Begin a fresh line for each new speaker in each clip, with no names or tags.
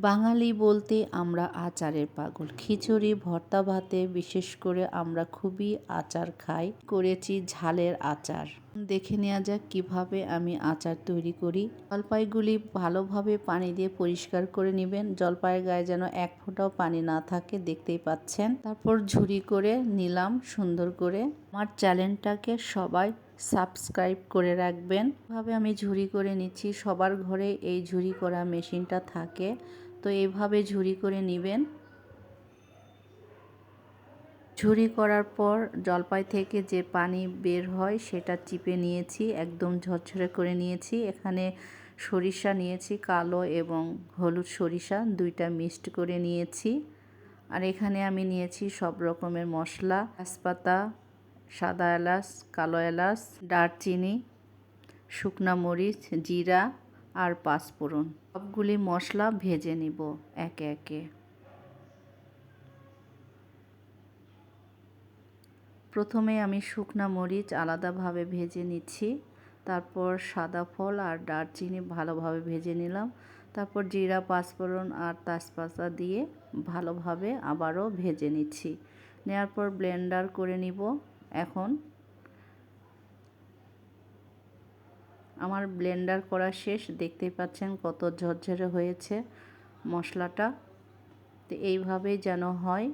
বাঙালি বলতে আমরা আচারের পাগল। খিচুড়ি, ভর্তা ভাতে বিশেষ করে আমরা খুবই আচার খাই। করেছি ঝালের আচার। দেখে নেওয়া যাক কিভাবে আমি আচার তৈরি করি। জলপাইগুলি ভালোভাবে পানি দিয়ে পরিষ্কার করে নেবেন। জলপাইয়ের গায়ে যেন এক ফোঁটাও পানি না থাকে, দেখতেই পাচ্ছেন। তারপর ঝুরি করে নিলাম সুন্দর করে। আমার চ্যানেলটাকে সবাই সাবস্ক্রাইব করে রাখবেন। এভাবে আমি ঝুরি করে নিচ্ছি। সবার ঘরে এই ঝুরি করা মেশিনটা থাকে, তো এইভাবে ঝুরি করে নেবেন। ঝুরি করার পর জলপাই থেকে যে পানি বের হয় সেটা চিপে নিয়েছি, একদম ঝরঝরে করে নিয়েছি। এখানে সরিষা নিয়েছি, কালো এবং হলুদ সরিষা দুইটা মিক্সড করে নিয়েছি। আর এখানে আমি নিয়েছি সব রকমের মশলা, তেজপাতা, সাদা এলাচ, কালো এলাচ, দারচিনি, শুকনা মরিচ, জিরা আর পাঁচফোড়ন। সবগুলি মশলা ভেজে নিব একে একে। প্রথমে আমি শুকনা মরিচ আলাদাভাবে ভেজে নিচ্ছি, তারপর সাদা ফল আর দারচিনি ভালোভাবে ভেজে নিলাম, তারপর জিরা, পাঁচফোড়ন আর তেজপাতা দিয়ে ভালোভাবে আবারও ভেজে নিচ্ছি। নেওয়ার পর ব্লেন্ডার করে নিব। এখন আমার ব্লেন্ডার করা শেষ, দেখতেই পাচ্ছেন কত ঝরঝরে হয়েছে মশলাটা। তো এইভাবেই যেন হয়।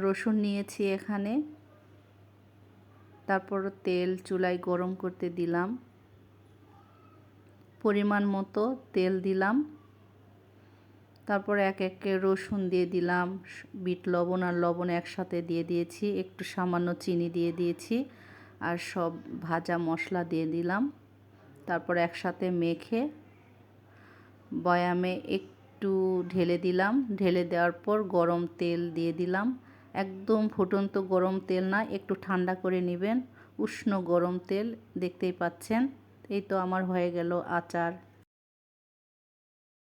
রসুন নিয়েছি এখানে, তারপর তেল চুলায় গরম করতে দিলাম, পরিমাণ মতো তেল দিলাম, তারপর এক একে রসুন দিয়ে দিলাম, বিট লবণ আর লবণ একসাথে দিয়ে দিয়েছি, একটু সামান্য চিনি দিয়ে দিয়েছি আর সব ভাজা মশলা দিয়ে দিলাম। তারপর একসাথে মেখে বয়ামে একটু ঢেলে দিলাম। ঢেলে দেওয়ার পর গরম তেল দিয়ে দিলাম। একদম ফুটন্ত গরম তেল না, একটু ঠান্ডা করে নেবেন, উষ্ণ গরম তেল, দেখতেই পাচ্ছেন। এই তো আমার হয়ে গেল আচার।